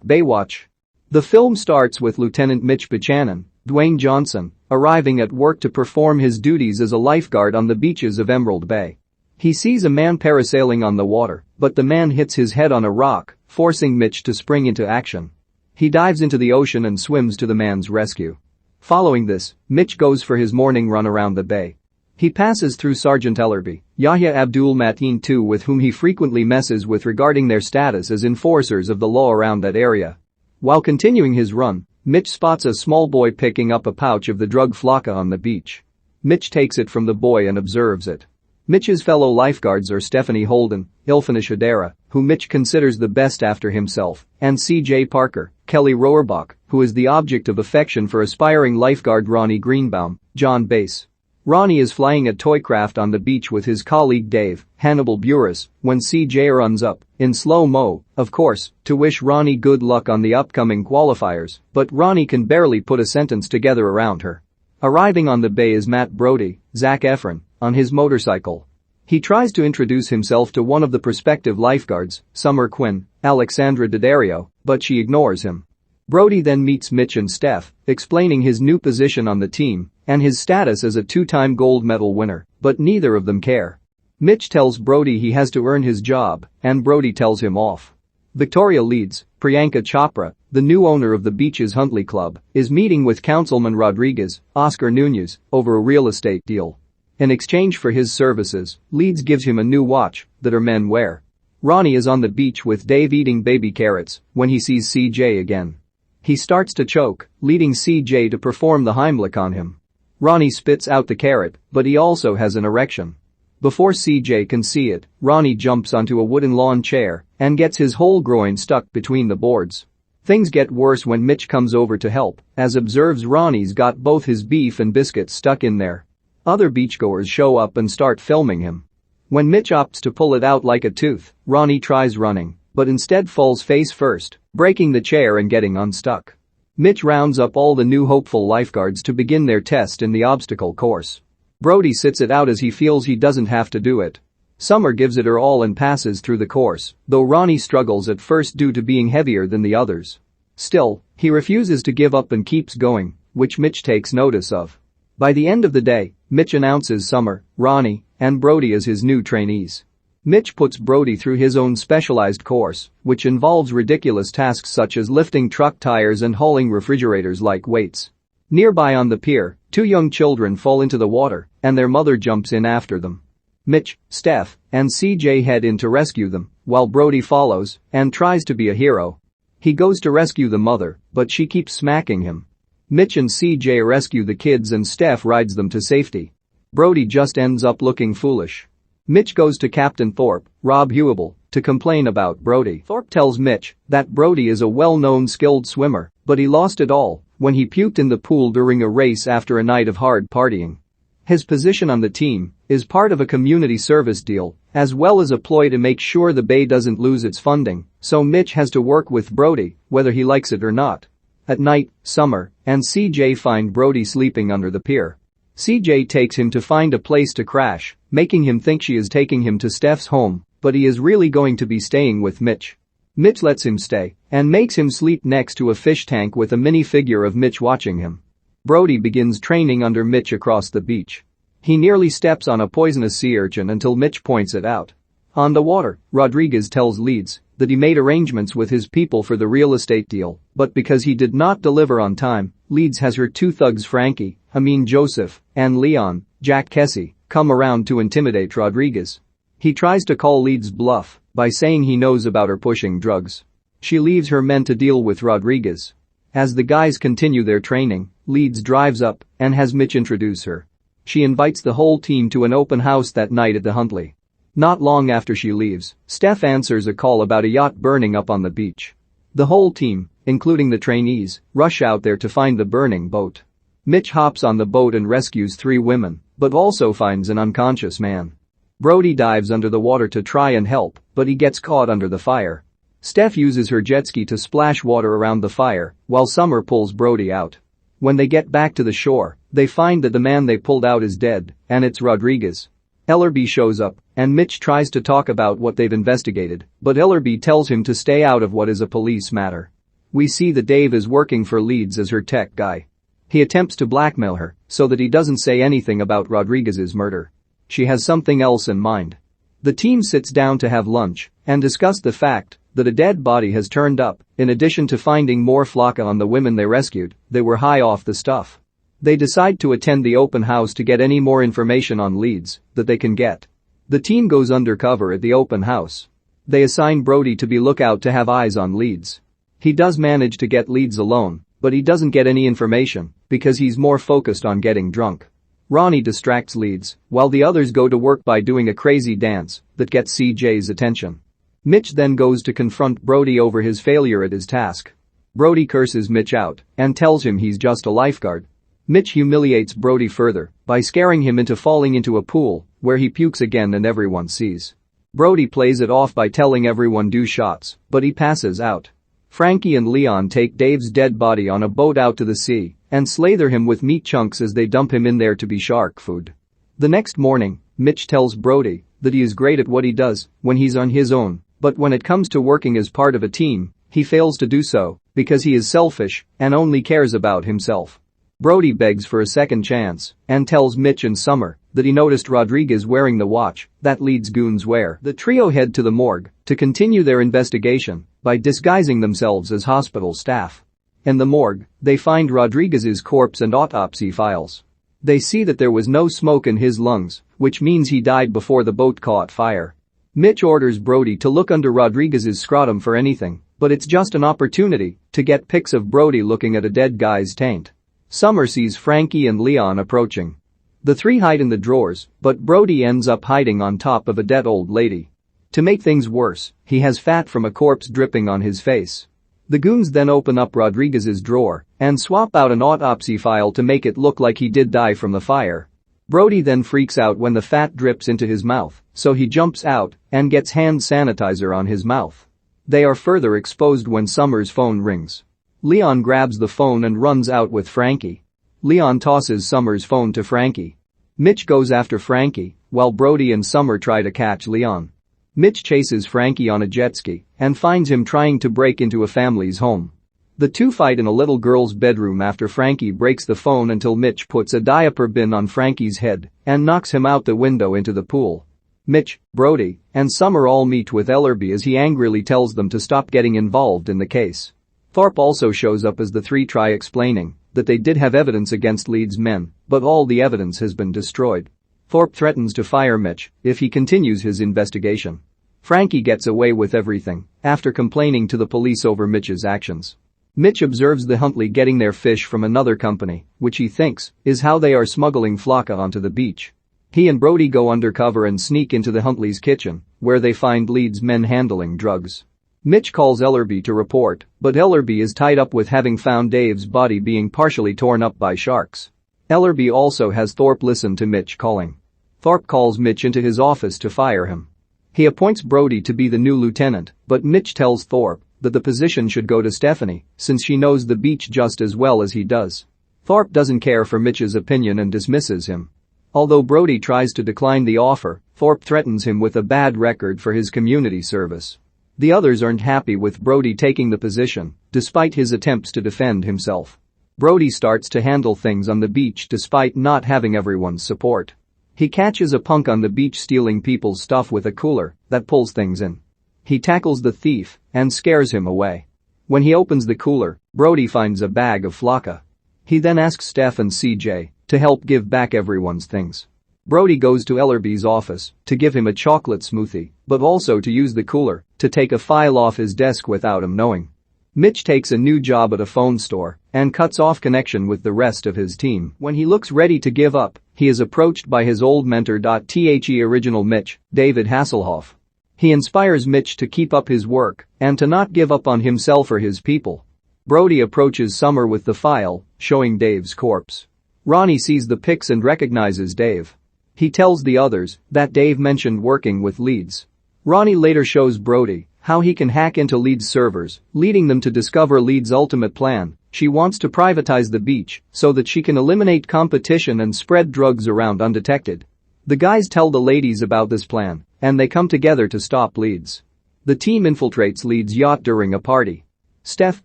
Baywatch. The film starts with Lieutenant Mitch Buchanan, Dwayne Johnson, arriving at work to perform his duties as a lifeguard on the beaches of Emerald Bay. He sees a man parasailing on the water, but the man hits his head on a rock, forcing Mitch to spring into action. He dives into the ocean and swims to the man's rescue. Following this, Mitch goes for his morning run around the bay. He passes through Sergeant Ellerby, Yahya Abdul-Mateen II, with whom he frequently messes with regarding their status as enforcers of the law around that area. While continuing his run, Mitch spots a small boy picking up a pouch of the drug flakka on the beach. Mitch takes it from the boy and observes it. Mitch's fellow lifeguards are Stephanie Holden, Ilfenesh Hadera, who Mitch considers the best after himself, and C.J. Parker, Kelly Rohrbach, who is the object of affection for aspiring lifeguard Ronnie Greenbaum, John Bass. Ronnie is flying a toy craft on the beach with his colleague Dave, Hannibal Buress, when C.J. runs up, in slow-mo, of course, to wish Ronnie good luck on the upcoming qualifiers, but Ronnie can barely put a sentence together around her. Arriving on the bay is Matt Brody, Zac Efron, on his motorcycle. He tries to introduce himself to one of the prospective lifeguards, Summer Quinn, Alexandra Daddario, but she ignores him. Brody then meets Mitch and Steph, explaining his new position on the team and his status as a two-time gold medal winner, but neither of them care. Mitch tells Brody he has to earn his job, and Brody tells him off. Victoria Leeds, Priyanka Chopra, the new owner of the beach's Huntley Club, is meeting with Councilman Rodriguez, Oscar Nunez, over a real estate deal. In exchange for his services, Leeds gives him a new watch that her men wear. Ronnie is on the beach with Dave eating baby carrots when he sees CJ again. He starts to choke, leading CJ to perform the Heimlich on him. Ronnie spits out the carrot, but he also has an erection. Before CJ can see it, Ronnie jumps onto a wooden lawn chair and gets his whole groin stuck between the boards. Things get worse when Mitch comes over to help, as observes Ronnie's got both his beef and biscuits stuck in there. Other beachgoers show up and start filming him. When Mitch opts to pull it out like a tooth, Ronnie tries running, but instead falls face first, breaking the chair and getting unstuck. Mitch rounds up all the new hopeful lifeguards to begin their test in the obstacle course. Brody sits it out as he feels he doesn't have to do it. Summer gives it her all and passes through the course, though Ronnie struggles at first due to being heavier than the others. Still, he refuses to give up and keeps going, which Mitch takes notice of. By the end of the day, Mitch announces Summer, Ronnie, and Brody as his new trainees. Mitch puts Brody through his own specialized course, which involves ridiculous tasks such as lifting truck tires and hauling refrigerators like weights. Nearby on the pier, two young children fall into the water, and their mother jumps in after them. Mitch, Steph, and CJ head in to rescue them, while Brody follows and tries to be a hero. He goes to rescue the mother, but she keeps smacking him. Mitch and CJ rescue the kids and Steph rides them to safety. Brody just ends up looking foolish. Mitch goes to Captain Thorpe, Rob Hewable, to complain about Brody. Thorpe tells Mitch that Brody is a well-known skilled swimmer, but he lost it all when he puked in the pool during a race after a night of hard partying. His position on the team is part of a community service deal, as well as a ploy to make sure the Bay doesn't lose its funding, so Mitch has to work with Brody, whether he likes it or not. At night, Summer and CJ find Brody sleeping under the pier. CJ takes him to find a place to crash, making him think she is taking him to Steph's home, but he is really going to be staying with Mitch. Mitch lets him stay and makes him sleep next to a fish tank with a mini figure of Mitch watching him. Brody begins training under Mitch across the beach. He nearly steps on a poisonous sea urchin until Mitch points it out. On the water, Rodriguez tells Leeds that he made arrangements with his people for the real estate deal, but because he did not deliver on time, Leeds has her two thugs Frankie, Amin Joseph, and Leon, Jack Kessie, come around to intimidate Rodriguez. He tries to call Leeds' bluff by saying he knows about her pushing drugs. She leaves her men to deal with Rodriguez. As the guys continue their training, Leeds drives up and has Mitch introduce her. She invites the whole team to an open house that night at the Huntley. Not long after she leaves, Steph answers a call about a yacht burning up on the beach. The whole team, including the trainees, rush out there to find the burning boat. Mitch hops on the boat and rescues 3 women, but also finds an unconscious man. Brody dives under the water to try and help, but he gets caught under the fire. Steph uses her jet ski to splash water around the fire, while Summer pulls Brody out. When they get back to the shore, they find that the man they pulled out is dead, and it's Rodriguez. Ellerby shows up, and Mitch tries to talk about what they've investigated, but Ellerby tells him to stay out of what is a police matter. We see that Dave is working for Leeds as her tech guy. He attempts to blackmail her so that he doesn't say anything about Rodriguez's murder. She has something else in mind. The team sits down to have lunch and discuss the fact that a dead body has turned up. In addition to finding more flakka on the women they rescued, they were high off the stuff. They decide to attend the open house to get any more information on Leeds that they can get. The team goes undercover at the open house. They assign Brody to be lookout to have eyes on Leeds. He does manage to get Leeds alone, but he doesn't get any information because he's more focused on getting drunk. Ronnie distracts Leeds while the others go to work by doing a crazy dance that gets CJ's attention. Mitch then goes to confront Brody over his failure at his task. Brody curses Mitch out and tells him he's just a lifeguard. Mitch humiliates Brody further by scaring him into falling into a pool where he pukes again and everyone sees. Brody plays it off by telling everyone do shots, but he passes out. Frankie and Leon take Dave's dead body on a boat out to the sea and slather him with meat chunks as they dump him in there to be shark food. The next morning, Mitch tells Brody that he is great at what he does when he's on his own, but when it comes to working as part of a team, he fails to do so because he is selfish and only cares about himself. Brody begs for a second chance and tells Mitch and Summer that he noticed Rodriguez wearing the watch that Leeds goons wear. The trio head to the morgue to continue their investigation by disguising themselves as hospital staff. In the morgue, they find Rodriguez's corpse and autopsy files. They see that there was no smoke in his lungs, which means he died before the boat caught fire. Mitch orders Brody to look under Rodriguez's scrotum for anything, but it's just an opportunity to get pics of Brody looking at a dead guy's taint. Summer sees Frankie and Leon approaching. The three hide in the drawers, but Brody ends up hiding on top of a dead old lady. To make things worse, he has fat from a corpse dripping on his face. The goons then open up Rodriguez's drawer and swap out an autopsy file to make it look like he did die from the fire. Brody then freaks out when the fat drips into his mouth, so he jumps out and gets hand sanitizer on his mouth. They are further exposed when Summer's phone rings. Leon grabs the phone and runs out with Frankie. Leon tosses Summer's phone to Frankie. Mitch goes after Frankie while Brody and Summer try to catch Leon. Mitch chases Frankie on a jet ski and finds him trying to break into a family's home. The two fight in a little girl's bedroom after Frankie breaks the phone until Mitch puts a diaper bin on Frankie's head and knocks him out the window into the pool. Mitch, Brody, and Summer all meet with Ellerby as he angrily tells them to stop getting involved in the case. Thorpe also shows up as the three try explaining that they did have evidence against Leeds' men, but all the evidence has been destroyed. Thorpe threatens to fire Mitch if he continues his investigation. Frankie gets away with everything after complaining to the police over Mitch's actions. Mitch observes the Huntley getting their fish from another company, which he thinks is how they are smuggling flakka onto the beach. He and Brody go undercover and sneak into the Huntley's kitchen, where they find Leeds' men handling drugs. Mitch calls Ellerby to report, but Ellerby is tied up with having found Dave's body being partially torn up by sharks. Ellerby also has Thorpe listen to Mitch calling. Thorpe calls Mitch into his office to fire him. He appoints Brody to be the new lieutenant, but Mitch tells Thorpe that the position should go to Stephanie since she knows the beach just as well as he does. Thorpe doesn't care for Mitch's opinion and dismisses him. Although Brody tries to decline the offer, Thorpe threatens him with a bad record for his community service. The others aren't happy with Brody taking the position, despite his attempts to defend himself. Brody starts to handle things on the beach despite not having everyone's support. He catches a punk on the beach stealing people's stuff with a cooler that pulls things in. He tackles the thief and scares him away. When he opens the cooler, Brody finds a bag of flakka. He then asks Steph and CJ to help give back everyone's things. Brody goes to Ellerby's office to give him a chocolate smoothie, but also to use the cooler to take a file off his desk without him knowing. Mitch takes a new job at a phone store and cuts off connection with the rest of his team. When he looks ready to give up, he is approached by his old mentor. The original Mitch, David Hasselhoff. He inspires Mitch to keep up his work and to not give up on himself or his people. Brody approaches Summer with the file, showing Dave's corpse. Ronnie sees the pics and recognizes Dave. He tells the others that Dave mentioned working with Leeds. Ronnie later shows Brody how he can hack into Leeds' servers, leading them to discover Leeds' ultimate plan. She wants to privatize the beach so that she can eliminate competition and spread drugs around undetected. The guys tell the ladies about this plan, and they come together to stop Leeds. The team infiltrates Leeds' yacht during a party. Steph,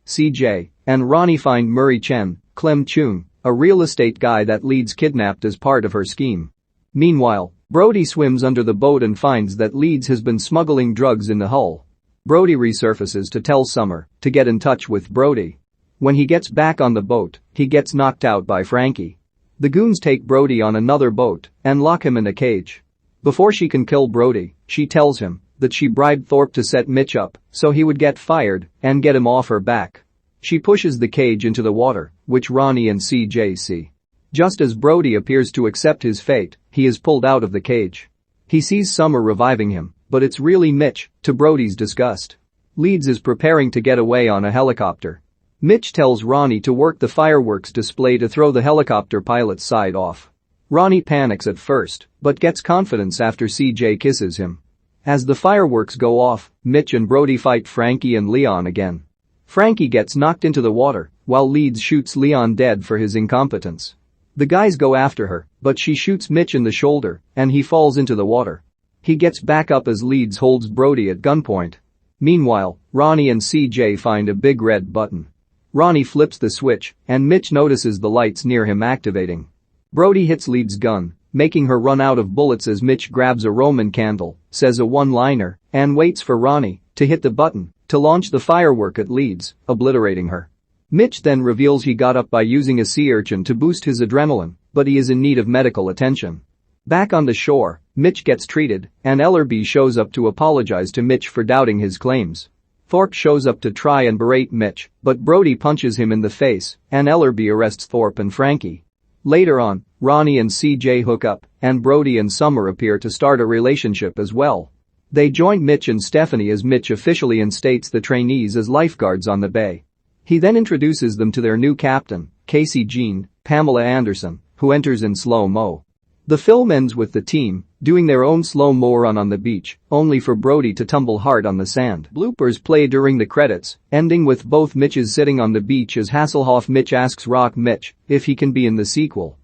CJ, and Ronnie find Murray Chen, Clem Chung, a real estate guy that Leeds kidnapped as part of her scheme. Meanwhile, Brody swims under the boat and finds that Leeds has been smuggling drugs in the hull. Brody resurfaces to tell Summer to get in touch with Brody. When he gets back on the boat, he gets knocked out by Frankie. The goons take Brody on another boat and lock him in a cage. Before she can kill Brody, she tells him that she bribed Thorpe to set Mitch up so he would get fired and get him off her back. She pushes the cage into the water, which Ronnie and CJ see. Just as Brody appears to accept his fate, he is pulled out of the cage. He sees Summer reviving him, but it's really Mitch, to Brody's disgust. Leeds is preparing to get away on a helicopter. Mitch tells Ronnie to work the fireworks display to throw the helicopter pilot's side off. Ronnie panics at first, but gets confidence after CJ kisses him. As the fireworks go off, Mitch and Brody fight Frankie and Leon again. Frankie gets knocked into the water, while Leeds shoots Leon dead for his incompetence. The guys go after her, but she shoots Mitch in the shoulder, and he falls into the water. He gets back up as Leeds holds Brody at gunpoint. Meanwhile, Ronnie and CJ find a big red button. Ronnie flips the switch, and Mitch notices the lights near him activating. Brody hits Leeds' gun, making her run out of bullets as Mitch grabs a Roman candle, says a one-liner, and waits for Ronnie to hit the button to launch the firework at Leeds, obliterating her. Mitch then reveals he got up by using a sea urchin to boost his adrenaline, but he is in need of medical attention. Back on the shore, Mitch gets treated, and Ellerby shows up to apologize to Mitch for doubting his claims. Thorpe shows up to try and berate Mitch, but Brody punches him in the face, and Ellerby arrests Thorpe and Frankie. Later on, Ronnie and CJ hook up, and Brody and Summer appear to start a relationship as well. They join Mitch and Stephanie as Mitch officially instates the trainees as lifeguards on the bay. He then introduces them to their new captain, Casey Jean, Pamela Anderson, who enters in slow-mo. The film ends with the team doing their own slow-mo run on the beach, only for Brody to tumble hard on the sand. Bloopers play during the credits, ending with both Mitches sitting on the beach as Hasselhoff Mitch asks Rock Mitch if he can be in the sequel.